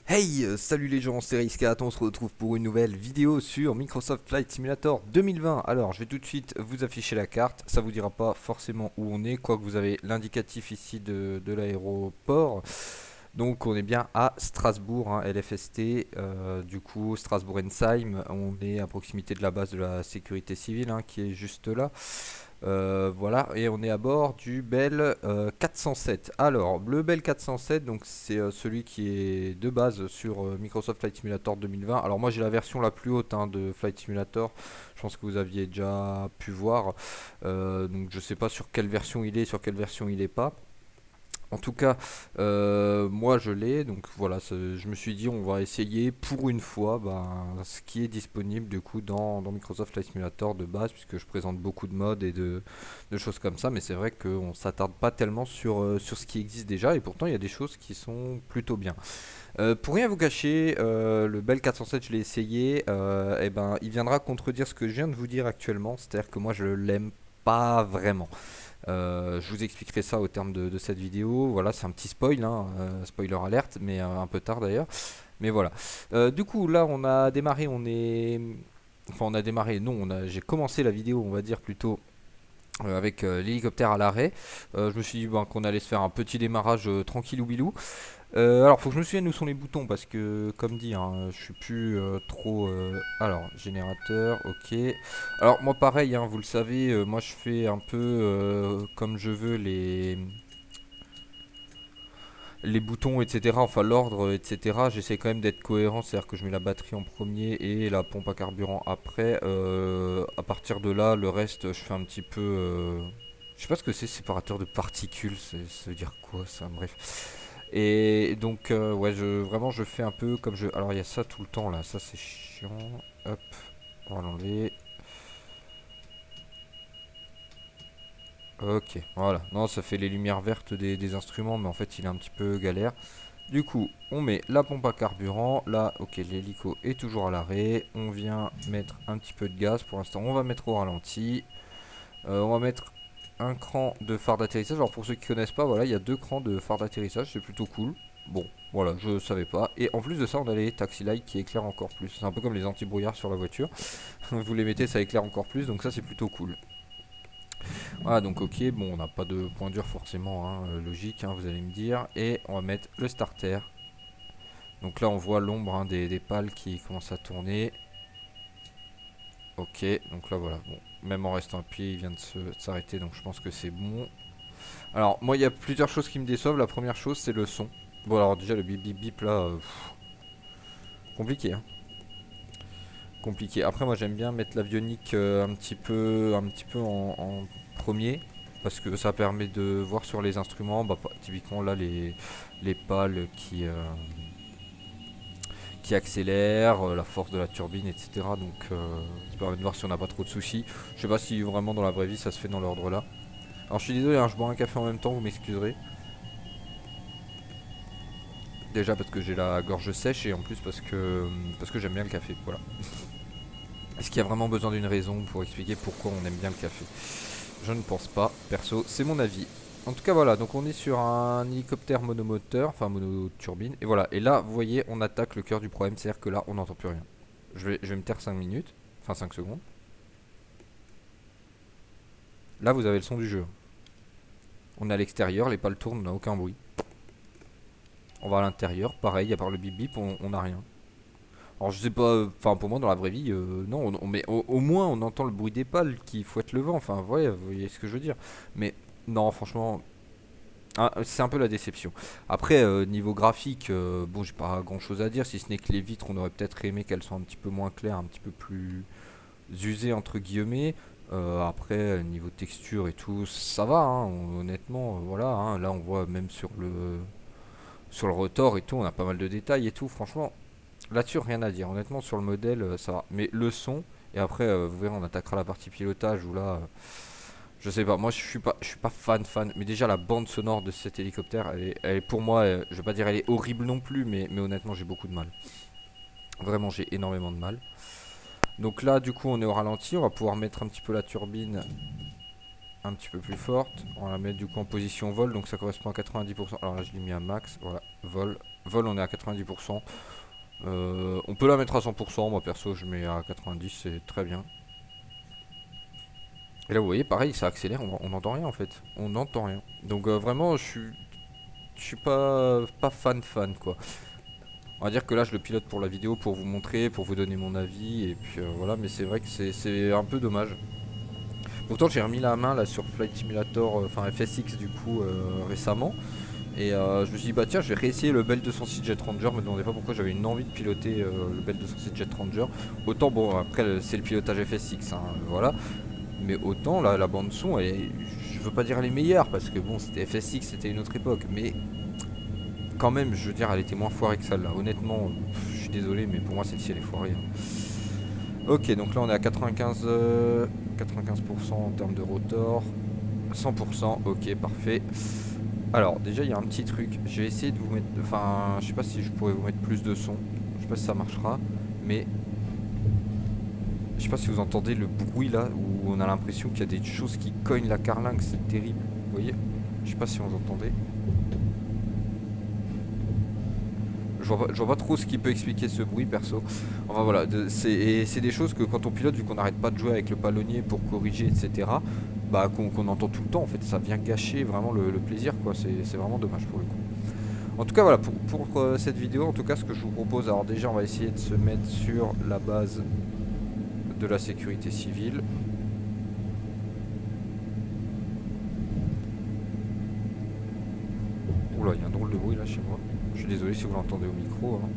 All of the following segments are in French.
Hey, salut les gens, c'est Riskat, on se retrouve pour une nouvelle vidéo sur Microsoft Flight Simulator 2020. Alors, je vais tout de suite vous afficher la carte, ça vous dira pas forcément où on est, quoique vous avez l'indicatif ici de l'aéroport. Donc, on est bien à Strasbourg, hein, LFST, du coup, Strasbourg-Ensheim, on est à proximité de la base de la sécurité civile, hein, qui est juste là. Voilà, et on est à bord du Bell 407. Alors, le Bell 407, donc c'est celui qui est de base sur Microsoft Flight Simulator 2020. Alors moi j'ai la version la plus haute, hein, de Flight Simulator. Je pense que vous aviez déjà pu voir. Donc je sais pas sur quelle version il est, sur quelle version il est pas. En tout cas, moi je l'ai, donc voilà, je me suis dit on va essayer pour une fois ce qui est disponible du coup dans Microsoft Flight Simulator de base, puisque je présente beaucoup de modes et de choses comme ça, mais c'est vrai qu'on s'attarde pas tellement sur ce qui existe déjà, et pourtant il y a des choses qui sont plutôt bien. Pour rien vous cacher, le Bell 407 je l'ai essayé, et ben il viendra contredire ce que je viens de vous dire actuellement, c'est-à-dire que moi je l'aime pas vraiment. Je vous expliquerai ça au terme de cette vidéo. Voilà, c'est un petit spoil, hein, spoiler alerte, mais un peu tard d'ailleurs. Mais voilà. Du coup, là, on a démarré, on est. Enfin, on a démarré, non, j'ai commencé la vidéo, on va dire plutôt. Avec l'hélicoptère à l'arrêt. Je me suis dit qu'on allait se faire un petit démarrage tranquille ou bilou. Alors, faut que je me souvienne où sont les boutons parce que, comme dit, hein, je suis plus trop. Alors, générateur, ok. Alors, moi, pareil, hein, vous le savez, moi je fais un peu comme je veux les boutons, etc. Enfin, l'ordre, etc. J'essaie quand même d'être cohérent, c'est-à-dire que je mets la batterie en premier et la pompe à carburant après. À partir de là, le reste, je fais un petit peu. Je sais pas ce que c'est, séparateur de particules, ça veut dire quoi ça, bref. Et donc, ouais, vraiment, je fais un peu comme je. Alors, il y a ça tout le temps là, ça c'est chiant. Hop, on va l'enlever. Ok, voilà. Non, ça fait les lumières vertes des instruments, mais en fait, il est un petit peu galère. Du coup, on met la pompe à carburant. Là, ok, l'hélico est toujours à l'arrêt. On vient mettre un petit peu de gaz. Pour l'instant, on va mettre au ralenti. On va mettre un cran de phare d'atterrissage. Alors, pour ceux qui connaissent pas, voilà, il y a deux crans de phare d'atterrissage. C'est plutôt cool. Bon, voilà, je savais pas. Et en plus de ça, on a les taxi lights qui éclairent encore plus. C'est un peu comme les anti-brouillards sur la voiture. Vous les mettez, ça éclaire encore plus. Donc, ça, c'est plutôt cool. Voilà, donc ok, bon, on n'a pas de point dur forcément, hein, logique, hein, vous allez me dire. Et on va mettre le starter. Donc là, on voit l'ombre, hein, des pales qui commencent à tourner. Ok, donc là, voilà. Bon, même en restant appuyé, il vient de s'arrêter, donc je pense que c'est bon. Alors, moi, il y a plusieurs choses qui me déçoivent. La première chose, c'est le son. Bon, alors déjà, le bip bip bip là, compliqué, hein. Compliqué. Après, moi, j'aime bien mettre l'avionique un petit peu en premier. Parce que ça permet de voir sur les instruments, typiquement là, les pales qui accélère, la force de la turbine, etc. Donc ça permet de voir si on n'a pas trop de soucis. Je sais pas si vraiment dans la vraie vie ça se fait dans l'ordre là. Alors je suis désolé, hein, je bois un café en même temps, vous m'excuserez. Déjà parce que j'ai la gorge sèche et en plus parce que j'aime bien le café. Voilà. Est-ce qu'il y a vraiment besoin d'une raison pour expliquer pourquoi on aime bien le café? Je ne pense pas, perso, c'est mon avis. En tout cas voilà, donc on est sur un hélicoptère monomoteur, enfin monoturbine, et voilà, et là vous voyez on attaque le cœur du problème, c'est à dire que là on n'entend plus rien. Je vais me taire 5 minutes, enfin 5 secondes. Là vous avez le son du jeu. On est à l'extérieur, les pales tournent, on n'a aucun bruit. On va à l'intérieur, pareil, à part le bip bip, on n'a rien. Alors je sais pas, enfin pour moi dans la vraie vie, non, mais au moins on entend le bruit des pales qui fouettent le vent, enfin vous voyez ce que je veux dire. Mais non, franchement, c'est un peu la déception. Après, niveau graphique, bon, j'ai pas grand chose à dire, si ce n'est que les vitres, on aurait peut-être aimé qu'elles soient un petit peu moins claires, un petit peu plus usées, entre guillemets. Après, niveau texture et tout, ça va, hein, honnêtement, voilà. Hein, là, on voit même sur le rotor et tout, on a pas mal de détails et tout. Franchement, là-dessus, rien à dire. Honnêtement, sur le modèle, ça va. Mais le son, et après, vous verrez, on attaquera la partie pilotage où là. Je sais pas, moi je suis pas fan, mais déjà la bande sonore de cet hélicoptère, elle est pour moi, je vais pas dire elle est horrible non plus, mais honnêtement j'ai beaucoup de mal. Vraiment j'ai énormément de mal. Donc là du coup on est au ralenti, on va pouvoir mettre un petit peu la turbine un petit peu plus forte. On va la mettre du coup en position vol, donc ça correspond à 90%. Alors là je l'ai mis à max, voilà, Vol. Vol, on est à 90%. On peut la mettre à 100%. Moi, perso, je mets à 90%. C'est très bien. Et là, vous voyez, pareil, ça accélère. On n'entend rien, en fait. On n'entend rien. Donc, vraiment, je suis pas fan, quoi. On va dire que là, je le pilote pour la vidéo, pour vous montrer, pour vous donner mon avis. Et puis, voilà. Mais c'est vrai que c'est un peu dommage. Pourtant, j'ai remis la main là sur Flight Simulator, enfin FSX du coup, récemment. Et je me suis dit, bah tiens, je vais réessayer le Bell 206 Jet Ranger. Me demandez pas pourquoi j'avais une envie de piloter le Bell 206 Jet Ranger. Autant, bon, après, c'est le pilotage FSX, hein, voilà. Mais autant, la bande-son, je veux pas dire elle est meilleure, parce que bon, c'était FSX, c'était une autre époque. Mais quand même, je veux dire, elle était moins foirée que celle-là. Honnêtement, je suis désolé, mais pour moi, celle-ci, elle est foirée, hein. Ok, donc là, on est à 95% en termes de rotor. 100%, ok, parfait. Alors déjà il y a un petit truc, je vais essayer de vous mettre, enfin je sais pas si je pourrais vous mettre plus de son, je sais pas si ça marchera, mais je sais pas si vous entendez le bruit là, où on a l'impression qu'il y a des choses qui cognent la carlingue, c'est terrible, vous voyez, je sais pas si vous entendez. Je vois pas trop ce qui peut expliquer ce bruit perso. Enfin voilà, c'est des choses que quand on pilote, vu qu'on n'arrête pas de jouer avec le palonnier pour corriger, etc., bah qu'on entend tout le temps en fait, ça vient gâcher vraiment le plaisir quoi, c'est vraiment dommage pour le coup. En tout cas voilà, pour cette vidéo, en tout cas ce que je vous propose, alors déjà on va essayer de se mettre sur la base de la sécurité civile. Oula, il y a un drôle de bruit là chez moi. Je suis désolé si vous l'entendez au micro, hein.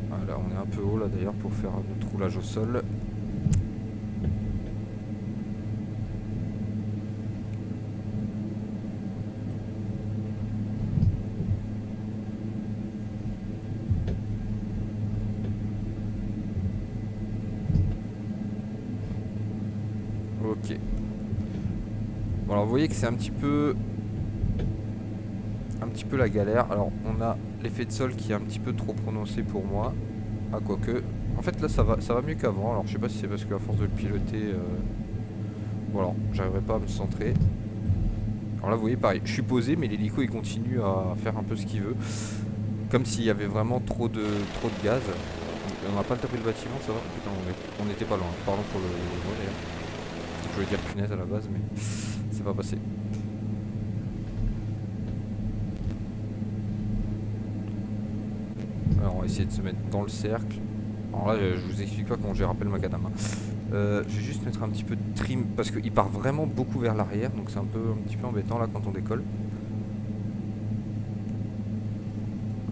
Voilà, on est un peu haut là d'ailleurs pour faire notre roulage au sol. Ok. Bon alors vous voyez que c'est un petit peu la galère. Alors on a l'effet de sol qui est un petit peu trop prononcé pour moi. Ah quoique. En fait là ça va mieux qu'avant. Alors je sais pas si c'est parce qu'à force de le piloter, voilà, j'arriverai pas à me centrer. Alors là vous voyez pareil, je suis posé mais l'hélico il continue à faire un peu ce qu'il veut. Comme s'il y avait vraiment trop de gaz. On n'a pas tapé le bâtiment, ça va. Putain, on était pas loin. Pardon pour le mot d'ailleurs. Je voulais dire punaise à la base mais c'est pas passé. Alors on va essayer de se mettre dans le cercle. Alors là je vous explique pas comment j'ai rappelé le macadam, hein. Je vais juste mettre un petit peu de trim parce qu'il part vraiment beaucoup vers l'arrière, donc c'est un petit peu embêtant là quand on décolle.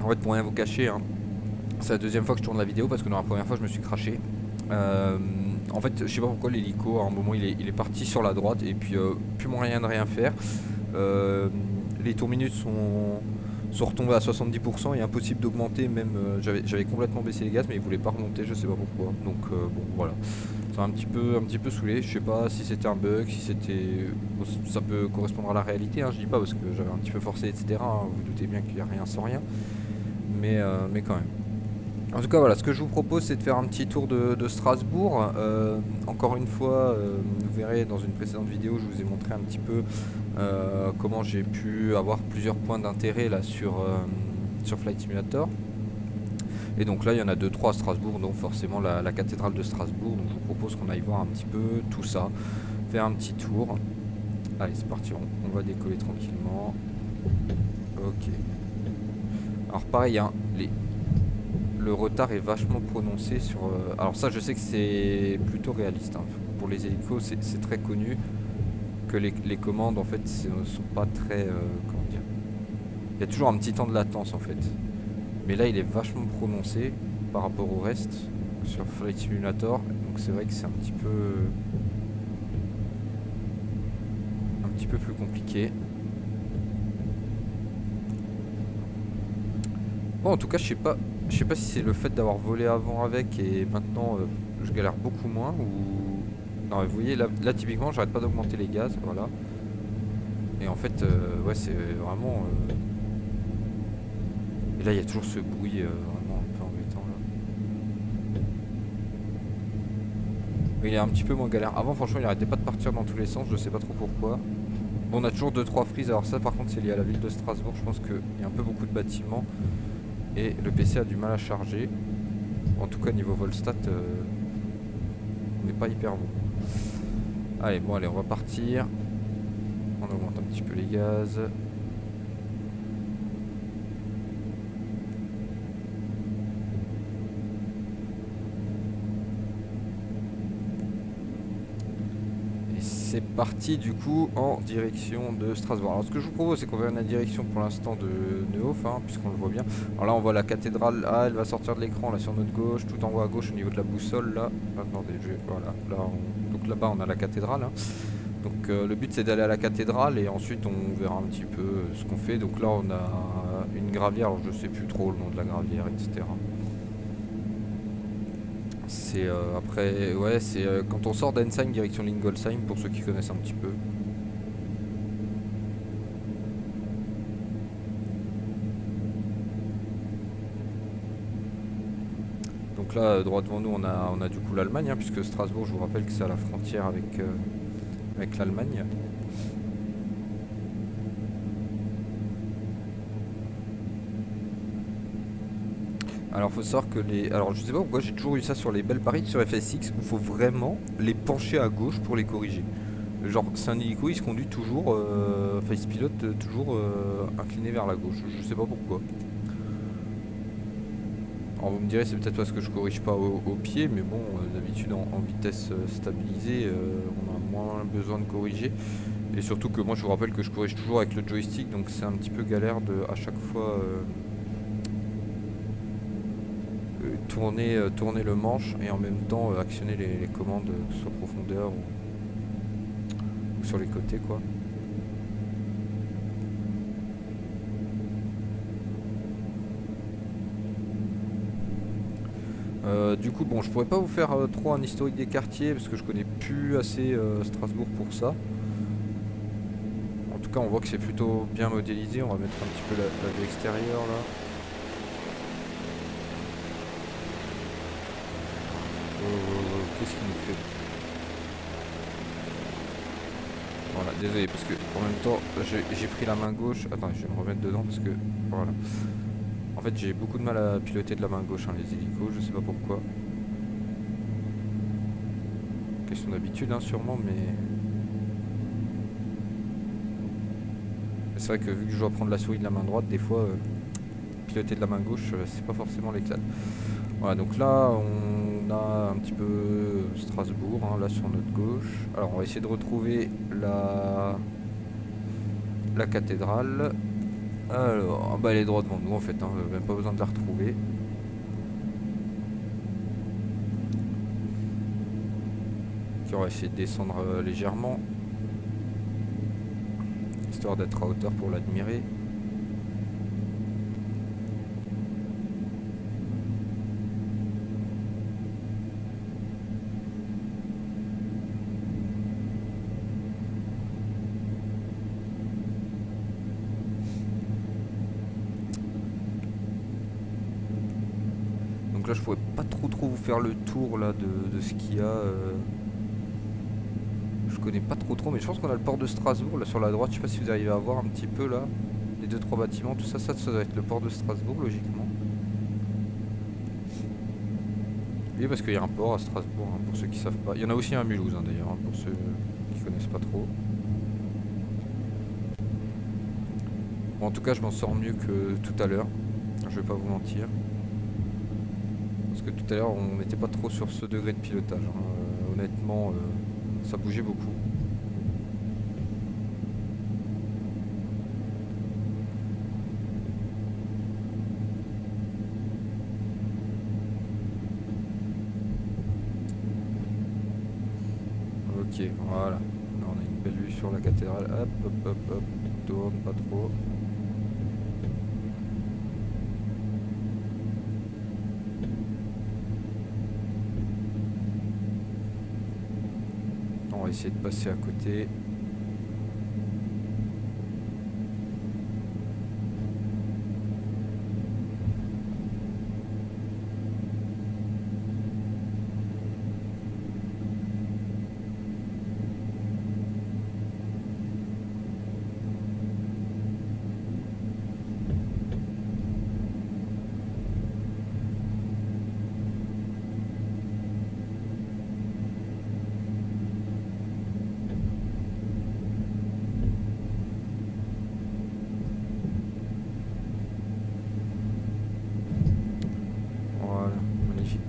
En fait pour rien vous cacher, hein, c'est la deuxième fois que je tourne la vidéo parce que dans la première fois je me suis craché. En fait je sais pas pourquoi l'hélico à un moment il est parti sur la droite et puis plus moyen de rien faire. Les tours minutes sont retombés à 70% et impossible d'augmenter, même j'avais complètement baissé les gaz mais il voulait pas remonter, je sais pas pourquoi. Donc bon voilà, ça m'a un petit peu saoulé. Je sais pas si c'était un bug, si c'était, bon, ça peut correspondre à la réalité, hein, je dis pas parce que j'avais un petit peu forcé etc, hein, vous doutez bien qu'il n'y a rien sans rien, mais quand même. En tout cas voilà, ce que je vous propose c'est de faire un petit tour de Strasbourg. Encore une fois, vous verrez dans une précédente vidéo je vous ai montré un petit peu comment j'ai pu avoir plusieurs points d'intérêt là sur Flight Simulator. Et donc là il y en a 2-3 à Strasbourg, donc forcément la cathédrale de Strasbourg. Donc je vous propose qu'on aille voir un petit peu tout ça, faire un petit tour. Allez c'est parti, on va décoller tranquillement. Ok. Alors pareil hein, le retard est vachement prononcé sur... alors ça je sais que c'est plutôt réaliste, hein. Pour les hélicos c'est très connu que les commandes en fait ne sont pas très... comment dire, il y a toujours un petit temps de latence en fait. Mais là il est vachement prononcé par rapport au reste sur Flight Simulator. Donc c'est vrai que c'est un petit peu plus compliqué. Bon en tout cas je sais pas si c'est le fait d'avoir volé avant avec et maintenant je galère beaucoup moins ou... Non vous voyez là typiquement j'arrête pas d'augmenter les gaz, voilà. Et en fait ouais c'est vraiment... Et là il y a toujours ce bruit vraiment un peu embêtant là. Mais il est un petit peu moins galère. Avant franchement il arrêtait pas de partir dans tous les sens, je sais pas trop pourquoi. Bon, on a toujours 2-3 frises, alors ça par contre c'est lié à la ville de Strasbourg, je pense qu'il y a un peu beaucoup de bâtiments et le PC a du mal à charger. En tout cas niveau Volstat, on n'est pas hyper bon. Allez, bon allez, on va partir. On augmente un petit peu les gaz. C'est parti du coup en direction de Strasbourg. Alors ce que je vous propose c'est qu'on verra la direction pour l'instant de Neuhof, hein, puisqu'on le voit bien. Alors là on voit la cathédrale, ah elle va sortir de l'écran là sur notre gauche, tout en haut à gauche au niveau de la boussole là. Attendez, voilà, là donc là-bas on a la cathédrale. Hein. Donc le but c'est d'aller à la cathédrale et ensuite on verra un petit peu ce qu'on fait. Donc là on a une gravière, alors je sais plus trop le nom de la gravière, etc. C'est après, ouais, c'est quand on sort d'Ensheim direction Lingolsheim pour ceux qui connaissent un petit peu. Donc là, droit devant nous, on a du coup l'Allemagne, hein, puisque Strasbourg, je vous rappelle que c'est à la frontière avec l'Allemagne. Alors faut savoir que alors je sais pas pourquoi j'ai toujours eu ça sur les belles paris sur FSX où il faut vraiment les pencher à gauche pour les corriger. Genre c'est un hélico, il se conduit toujours, enfin il se pilote toujours incliné vers la gauche, je sais pas pourquoi. Alors vous me direz c'est peut-être parce que je corrige pas au pied, mais bon d'habitude en vitesse stabilisée on a moins besoin de corriger. Et surtout que moi je vous rappelle que je corrige toujours avec le joystick, donc c'est un petit peu galère de à chaque fois tourner le manche et en même temps actionner les commandes que ce soit profondeur ou sur les côtés quoi. Du coup bon je pourrais pas vous faire trop un historique des quartiers parce que je connais plus assez Strasbourg pour ça. En tout cas on voit que c'est plutôt bien modélisé, on va mettre un petit peu la vue extérieure là. Qu'est-ce qu'il nous fait? Voilà, désolé parce que en même temps j'ai pris la main gauche. Attends, je vais me remettre dedans parce que voilà. En fait j'ai beaucoup de mal à piloter de la main gauche hein, les hélicos, je sais pas pourquoi. Question d'habitude hein, sûrement mais. C'est vrai que vu que je dois prendre la souris de la main droite, des fois piloter de la main gauche c'est pas forcément l'éclat. Voilà donc là on a un petit peu Strasbourg hein, là sur notre gauche. Alors on va essayer de retrouver la cathédrale. Alors bah elle est droite devant nous en fait, hein, même pas besoin de la retrouver. On va essayer de descendre légèrement, histoire d'être à hauteur pour l'admirer. Donc là je pourrais pas trop vous faire le tour là de ce qu'il y a. Je connais pas trop mais je pense qu'on a le port de Strasbourg là sur la droite, je sais pas si vous arrivez à voir un petit peu là. Les 2-3 bâtiments, tout ça, ça doit être le port de Strasbourg logiquement. Oui parce qu'il y a un port à Strasbourg hein, pour ceux qui savent pas. Il y en a aussi un à Mulhouse hein, d'ailleurs hein, pour ceux qui connaissent pas trop. Bon, en tout cas je m'en sors mieux que tout à l'heure, je vais pas vous mentir. Parce que tout à l'heure on n'était pas trop sur ce degré de pilotage hein. Honnêtement ça bougeait beaucoup. Ok, voilà. Là on a une belle vue sur la cathédrale. Hop. Tourne pas trop. On va essayer de passer à côté.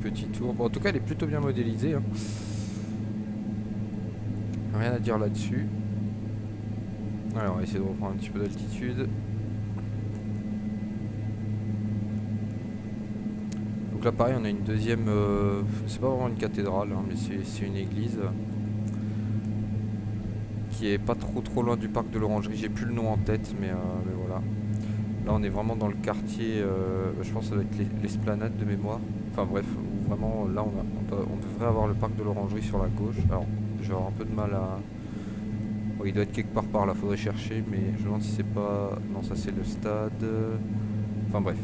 petit tour. Bon, en tout cas, elle est plutôt bien modélisée, hein. Rien à dire là-dessus. Alors, on va essayer de reprendre un petit peu d'altitude. Donc là, pareil, on a une deuxième... c'est pas vraiment une cathédrale, hein, mais c'est une église. Qui est pas trop loin du parc de l'Orangerie. J'ai plus le nom en tête, mais voilà. Là, on est vraiment dans le quartier... je pense que ça doit être l'esplanade de mémoire. Enfin bref, où vraiment, là, on devrait avoir le parc de l'Orangerie sur la gauche. Alors, je vais avoir un peu de mal à... Bon, il doit être quelque part par là, faudrait chercher, mais je me demande si c'est pas... Non, ça c'est le stade... Enfin bref.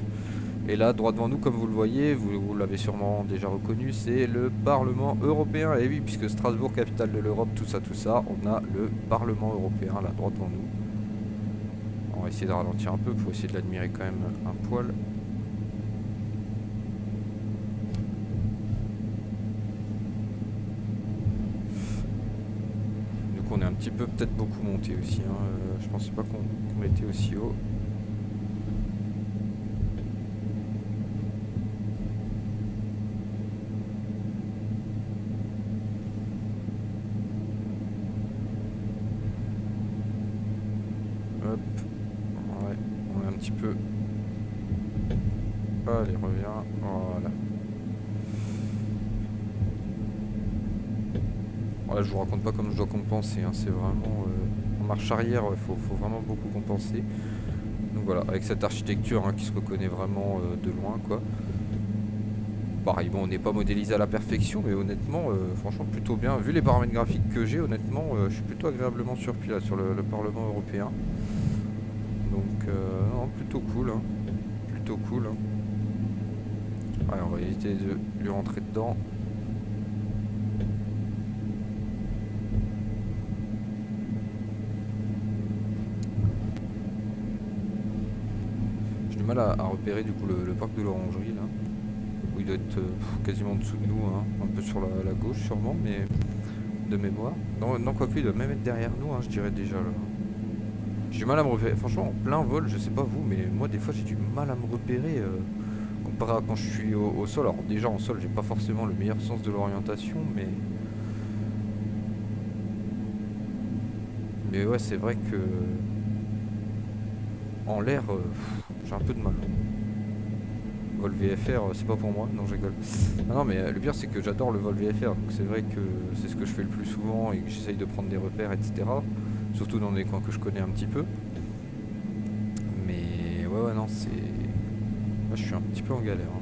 Et là, droit devant nous, comme vous le voyez, vous l'avez sûrement déjà reconnu, c'est le Parlement européen. Et oui, puisque Strasbourg, capitale de l'Europe, tout ça, on a le Parlement européen, là, droit devant nous. On va essayer de ralentir un peu pour essayer de l'admirer quand même un poil. Du coup, on est un petit peu, peut-être beaucoup monté aussi, hein. Je pensais pas qu'on était aussi haut. Hop, ouais, on est un petit peu... Allez, reviens, voilà. Voilà, je vous raconte pas comme je dois compenser, hein. C'est vraiment... en marche arrière, faut vraiment beaucoup compenser. Donc voilà, avec cette architecture, hein, qui se reconnaît vraiment de loin, quoi. Pareil, bon, on n'est pas modélisé à la perfection, mais honnêtement, franchement, plutôt bien. Vu les paramètres graphiques que j'ai, honnêtement, je suis plutôt agréablement surpris là sur le Parlement européen. Donc, non, plutôt cool, hein. Plutôt cool, hein. Allez, on va éviter de lui rentrer dedans. J'ai du mal à repérer du coup le parc de l'Orangerie là. Où il doit être quasiment en dessous de nous, hein. Un peu sur la gauche sûrement, mais de mémoire. Non, quoique il doit même être derrière nous, hein, je dirais déjà là. J'ai du mal à me repérer. Franchement, en plein vol, je sais pas vous, mais moi des fois j'ai du mal à me repérer comparé à quand je suis au sol. Alors déjà en sol, j'ai pas forcément le meilleur sens de l'orientation, mais ouais, c'est vrai que en l'air, j'ai un peu de mal. Vol VFR, c'est pas pour moi, non, je rigole. Non, mais le pire c'est que j'adore le vol VFR, donc c'est vrai que c'est ce que je fais le plus souvent et que j'essaye de prendre des repères, etc. Surtout dans des coins que je connais un petit peu. Mais ouais, non, c'est... Là, je suis un petit peu en galère, hein.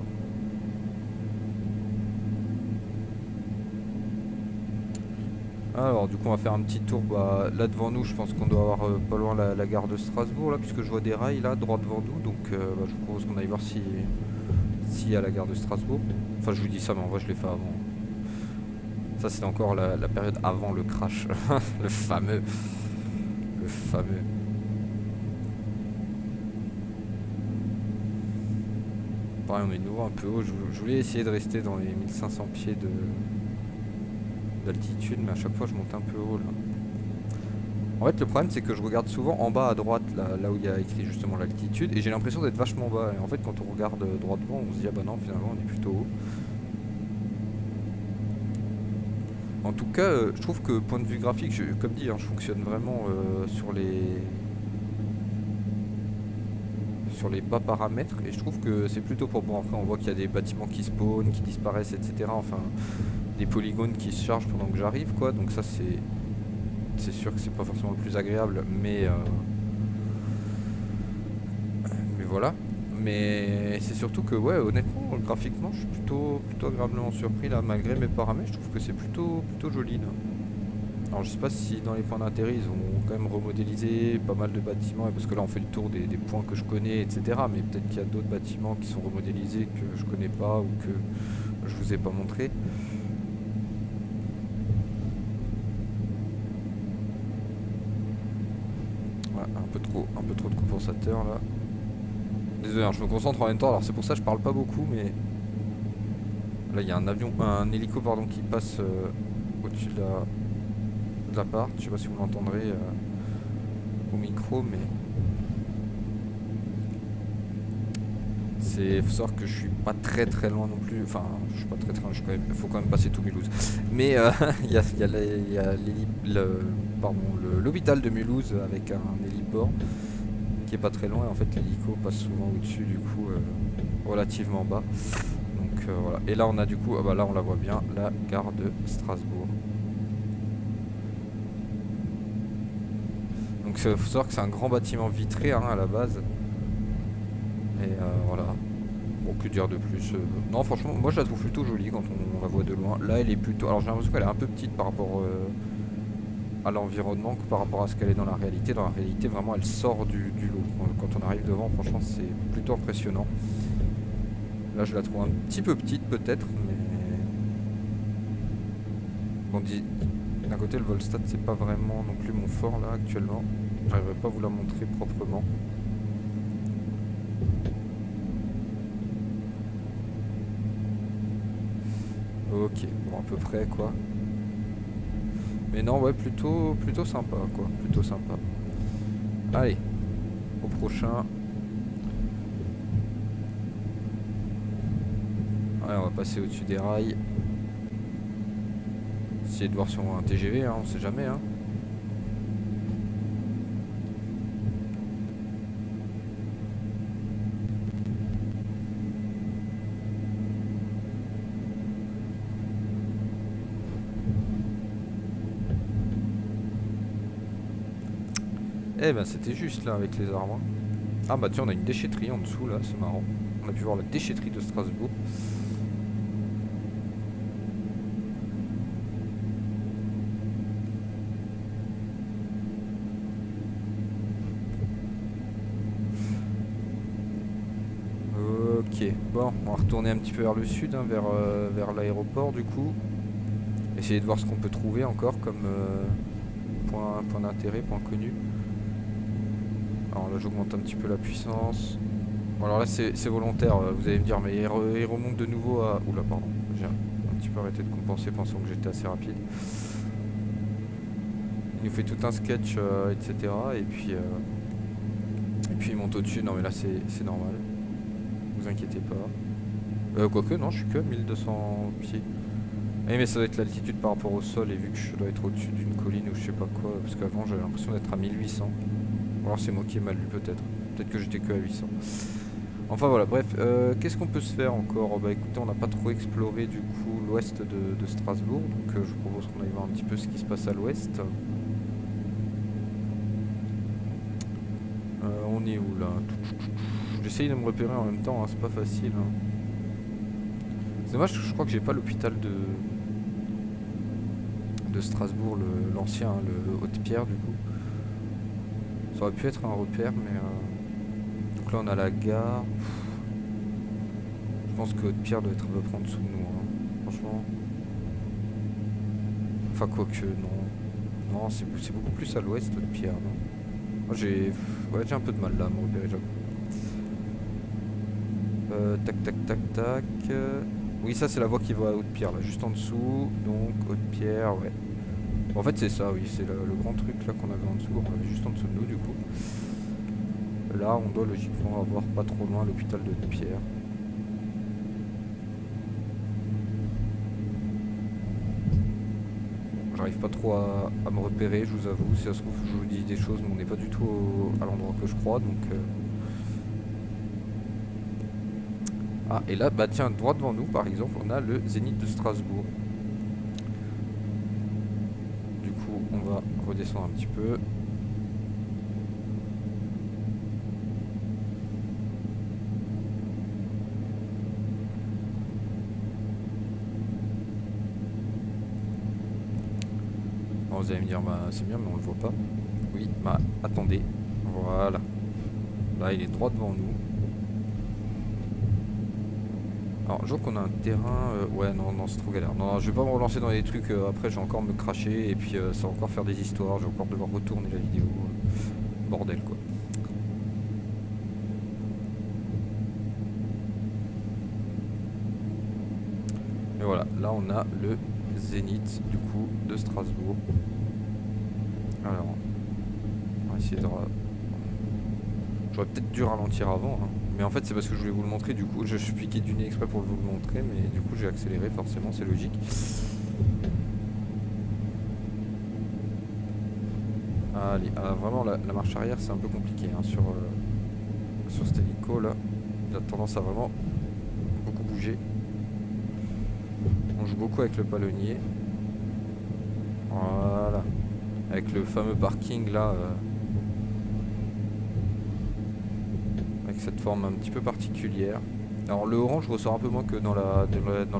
Alors, du coup, on va faire un petit tour. Bah, là devant nous, je pense qu'on doit avoir pas loin la gare de Strasbourg, là, puisque je vois des rails là, droit devant nous. Donc, bah, je vous propose qu'on aille voir s'il y a la gare de Strasbourg. Enfin, je vous dis ça, mais en vrai, je l'ai fait avant. Ça, c'est encore la période avant le crash. Le fameux. Le fameux. Pareil, on est de nouveau un peu haut. Je voulais essayer de rester dans les 1500 pieds d'altitude, mais à chaque fois, je monte un peu haut là. En fait, le problème, c'est que je regarde souvent en bas à droite, là où il y a écrit justement l'altitude, et j'ai l'impression d'être vachement bas. Et en fait, quand on regarde droit devant, on se dit, ah bah non, finalement, on est plutôt haut. En tout cas, je trouve que point de vue graphique, comme dit, hein, je fonctionne vraiment sur les bas paramètres, et je trouve que c'est plutôt pour bon. Après, on voit qu'il y a des bâtiments qui spawnent, qui disparaissent, etc. Enfin, des polygones qui se chargent pendant que j'arrive, quoi. Donc ça, c'est sûr que c'est pas forcément le plus agréable, mais voilà. Mais c'est surtout que, ouais, honnêtement, graphiquement, je suis plutôt agréablement surpris là, malgré mes paramètres. Je trouve que c'est plutôt joli là. Alors, je sais pas si dans les points d'intérêt ils ont quand même remodélisé pas mal de bâtiments, parce que là on fait le tour des points que je connais, etc. Mais peut-être qu'il y a d'autres bâtiments qui sont remodélisés que je connais pas ou que je vous ai pas montré. Ouais, un peu trop de compensateurs là. Désolé, hein, je me concentre en même temps, alors c'est pour ça que je parle pas beaucoup, mais là il y a un hélico pardon, qui passe au-dessus de l'appart. Je sais pas si vous l'entendrez au micro, mais Faut savoir que je suis pas très loin non plus. Enfin, je suis pas très loin. Faut quand même passer tout Mulhouse. Mais il y a l'hôpital de Mulhouse avec un héliport qui est pas très loin. En fait, l'hélico passe souvent au-dessus, du coup, relativement bas. Donc voilà. Et là, on a du coup, là, on la voit bien, la gare de Strasbourg. Donc, faut savoir que c'est un grand bâtiment vitré à la base. Et voilà. Bon, que dire de plus non, franchement, moi je la trouve plutôt jolie quand on la voit de loin. Là, elle est plutôt. Alors, j'ai l'impression qu'elle est un peu petite par rapport à l'environnement que par rapport à ce qu'elle est dans la réalité. Dans la réalité, vraiment, elle sort du lot. Quand on arrive devant, franchement, c'est plutôt impressionnant. Là, je la trouve un petit peu petite, peut-être, mais. Bon, d'un côté, le Volstad, c'est pas vraiment non plus mon fort là actuellement. J'arriverai pas à vous la montrer proprement. Ok, bon, à peu près quoi. Mais non, ouais, plutôt sympa quoi, plutôt sympa. Allez, au prochain. Allez, on va passer au-dessus des rails. Essayer de voir si on voit un TGV, hein, on sait jamais. Hein. Eh ben c'était juste là avec les arbres. Ah bah tiens, on a une déchetterie en dessous là, c'est marrant. On a pu voir la déchetterie de Strasbourg. Ok, bon, on va retourner un petit peu vers le sud, hein, vers l'aéroport du coup. Essayer de voir ce qu'on peut trouver encore comme point d'intérêt, point connu. Alors là, j'augmente un petit peu la puissance. Bon, alors là, c'est volontaire, vous allez me dire, mais il remonte de nouveau à... Oula, pardon, j'ai un petit peu arrêté de compenser pensant que j'étais assez rapide. Il nous fait tout un sketch, etc. Et puis il monte au-dessus. Non mais là c'est normal. Vous inquiétez pas. Quoique non, je suis que à 1200 pieds. Eh, mais ça doit être l'altitude par rapport au sol. Et vu que je dois être au-dessus d'une colline ou je sais pas quoi. Parce qu'avant j'avais l'impression d'être à 1800. Ou alors c'est moi qui ai mal lu peut-être. Peut-être que j'étais que à 800. Enfin voilà, bref. Qu'est-ce qu'on peut se faire encore? Bah écoutez, on n'a pas trop exploré du coup l'ouest de Strasbourg. Donc je vous propose qu'on aille voir un petit peu ce qui se passe à l'ouest. On est où là? J'essaye de me repérer en même temps, hein, c'est pas facile. Hein. C'est dommage, je crois que j'ai pas l'hôpital de Strasbourg, l'ancien, le Haute-Pierre du coup. Ça aurait pu être un repère, mais... Donc là on a la gare. Je pense que Haute-Pierre doit être à peu près en dessous de nous, hein. Franchement. Enfin quoique, non. Non, c'est beaucoup plus à l'ouest Haute-Pierre, non. Moi j'ai un peu de mal là à me repérer, j'avoue. Tac. Oui, ça c'est la voie qui va à Haute-Pierre, là, juste en dessous. Donc Haute-Pierre, ouais. Bon, en fait c'est ça, oui, c'est le grand truc là qu'on avait en dessous. On avait juste en dessous de nous du coup. Là on doit logiquement avoir pas trop loin l'hôpital de Haute-Pierre. J'arrive pas trop à me repérer, je vous avoue. Si ça se trouve, je vous dis des choses, mais on n'est pas du tout à l'endroit que je crois, donc... Ah, et là, bah tiens, droit devant nous, par exemple, on a le Zénith de Strasbourg. Du coup, on va redescendre un petit peu. Alors, vous allez me dire, bah c'est bien, mais on le voit pas. Oui, bah attendez. Voilà. Là, il est droit devant nous. Alors, je vois qu'on a un terrain... ouais, non, c'est trop galère. Non, je vais pas me relancer dans les trucs. Après, je vais encore me cracher. Et puis, ça va encore faire des histoires. Je vais encore devoir retourner la vidéo. Bordel, quoi. Et voilà. Là, on a le Zénith, du coup, de Strasbourg. Alors, on va essayer de... Je J'aurais peut-être dû ralentir avant, hein. Mais en fait c'est parce que je voulais vous le montrer, du coup je suis piqué du nez exprès pour vous le montrer, mais du coup j'ai accéléré forcément, c'est logique. Allez, vraiment la marche arrière c'est un peu compliqué hein, sur cet hélico là. Il a tendance à vraiment beaucoup bouger. On joue beaucoup avec le palonnier. Voilà. Avec le fameux parking là. Avec cette forme un petit peu particulière. Alors le orange ressort un peu moins que dans la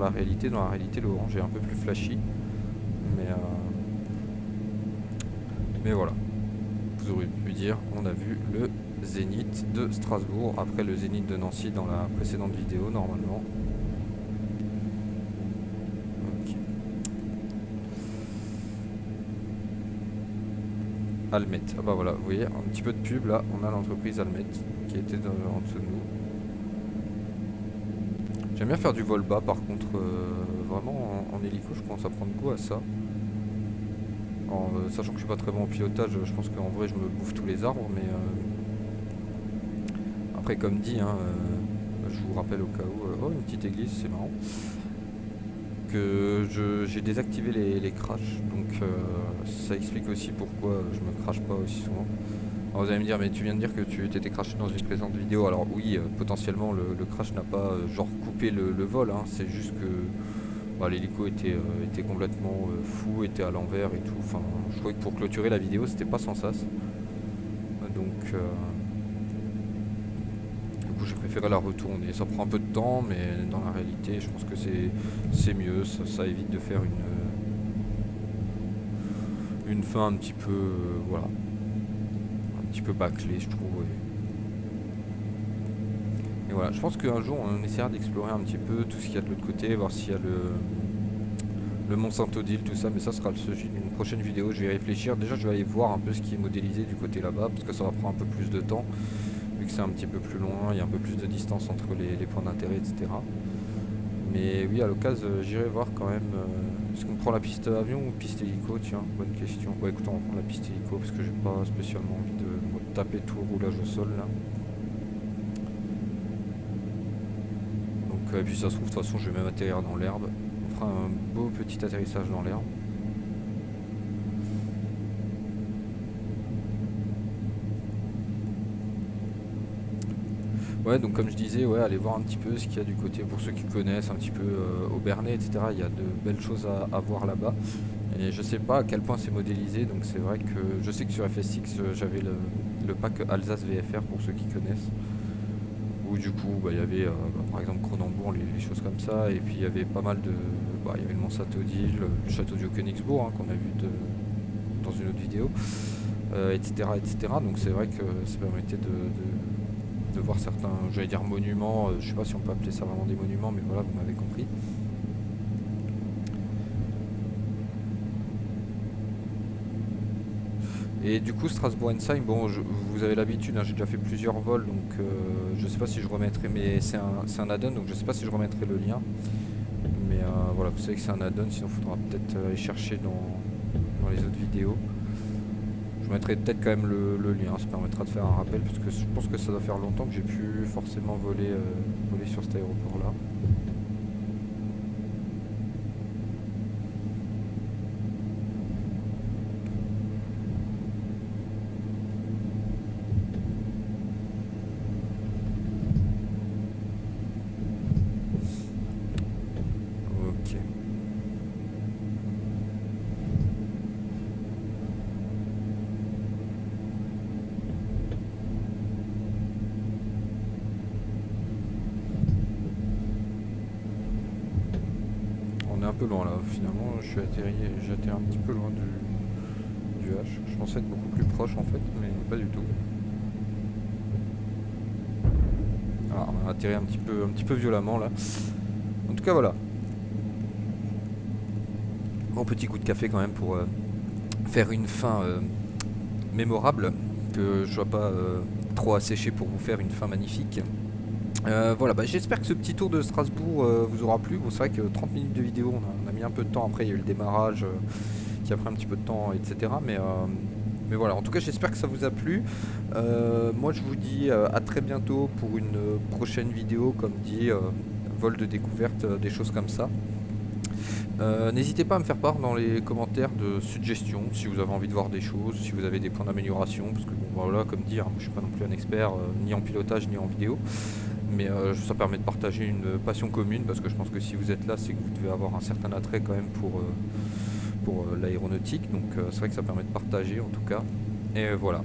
réalité. Dans la réalité le orange est un peu plus flashy. Mais voilà. Vous aurez pu dire, on a vu le Zénith de Strasbourg après le Zénith de Nancy dans la précédente vidéo normalement. Okay. Almet, ah bah voilà, vous voyez, un petit peu de pub là, on a l'entreprise Almet qui était en dessous de nous. J'aime bien faire du vol bas par contre, vraiment en hélico je commence à prendre goût à ça. Alors, sachant que je suis pas très bon en pilotage, je pense qu'en vrai je me bouffe tous les arbres, mais après comme dit, hein, je vous rappelle au cas où, oh une petite église, c'est marrant, que j'ai désactivé les crashs, donc ça explique aussi pourquoi je me crache pas aussi souvent. Alors vous allez me dire, mais tu viens de dire que tu t'étais crashé dans une présente vidéo. Alors oui, potentiellement le crash n'a pas genre coupé le vol, hein, c'est juste que bah, l'hélico était complètement fou, était à l'envers et tout. Enfin, je trouvais que pour clôturer la vidéo, c'était pas sans sas. Donc, du coup, j'ai préféré la retourner. Ça prend un peu de temps, mais dans la réalité, je pense que c'est mieux. Ça évite de faire une fin un petit peu, voilà, un petit peu bâclée, je trouve. Et voilà, je pense qu'un jour, on essaiera d'explorer un petit peu tout ce qu'il y a de l'autre côté, voir s'il y a le Mont Saint-Odile, tout ça, mais ça sera le sujet d'une prochaine vidéo. Je vais y réfléchir. Déjà, je vais aller voir un peu ce qui est modélisé du côté là-bas, parce que ça va prendre un peu plus de temps, vu que c'est un petit peu plus loin, il y a un peu plus de distance entre les points d'intérêt, etc. Mais oui, à l'occasion, j'irai voir quand même. Est-ce qu'on prend la piste avion ou piste hélico? Tiens, bonne question. Ouais, écoute, on va prendre la piste hélico, parce que j'ai pas spécialement envie de taper tout le roulage au sol, là. Donc, et puis ça se trouve, de toute façon, je vais même atterrir dans l'herbe. On fera un beau petit atterrissage dans l'herbe. Ouais, donc comme je disais, ouais, allez voir un petit peu ce qu'il y a du côté, pour ceux qui connaissent un petit peu Aubernais, etc. Il y a de belles choses à voir là-bas. Et je sais pas à quel point c'est modélisé, donc c'est vrai que je sais que sur FSX j'avais le pack Alsace VFR pour ceux qui connaissent. Où du coup bah, il y avait par exemple Cronenbourg, les choses comme ça, et puis il y avait pas mal de. Bah, il y avait le Mont Saint-Odile, le château du Königsbourg hein, qu'on a vu dans une autre vidéo, etc., etc. Donc c'est vrai que ça permettait de voir certains, j'allais dire monuments, je sais pas si on peut appeler ça vraiment des monuments, mais voilà, vous m'avez compris. Et du coup Strasbourg-Ensheim, bon vous avez l'habitude, hein, j'ai déjà fait plusieurs vols, donc je sais pas si je remettrai, mais c'est un add-on, donc je sais pas si je remettrai le lien. Mais voilà, vous savez que c'est un add-on, sinon il faudra peut-être aller chercher dans les autres vidéos. Je mettrai peut-être quand même le lien, ça permettra de faire un rappel, parce que je pense que ça doit faire longtemps que j'ai pu forcément voler sur cet aéroport-là. Un peu loin là, finalement j'ai atterri un petit peu loin du H. Je pensais être beaucoup plus proche en fait, mais pas du tout. Ah, on a atterri un petit peu violemment là. En tout cas voilà. Bon petit coup de café quand même pour faire une fin mémorable, que je sois pas trop asséché pour vous faire une fin magnifique. Voilà, bah, j'espère que ce petit tour de Strasbourg vous aura plu. Bon, c'est vrai que 30 minutes de vidéo, on a mis un peu de temps. Après, il y a eu le démarrage qui a pris un petit peu de temps, etc. Mais Mais voilà, en tout cas j'espère que ça vous a plu. Moi je vous dis à très bientôt pour une prochaine vidéo, comme dit, vol de découverte, des choses comme ça. N'hésitez pas à me faire part dans les commentaires de suggestions si vous avez envie de voir des choses, si vous avez des points d'amélioration, parce que bon voilà, comme dit, hein, je suis pas non plus un expert ni en pilotage ni en vidéo, mais ça permet de partager une passion commune, parce que je pense que si vous êtes là, c'est que vous devez avoir un certain attrait quand même pour l'aéronautique, donc c'est vrai que ça permet de partager en tout cas, et voilà.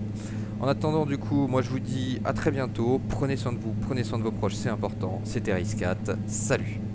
En attendant, du coup, moi je vous dis à très bientôt, prenez soin de vous, prenez soin de vos proches, c'est important. C'était Rice4, salut.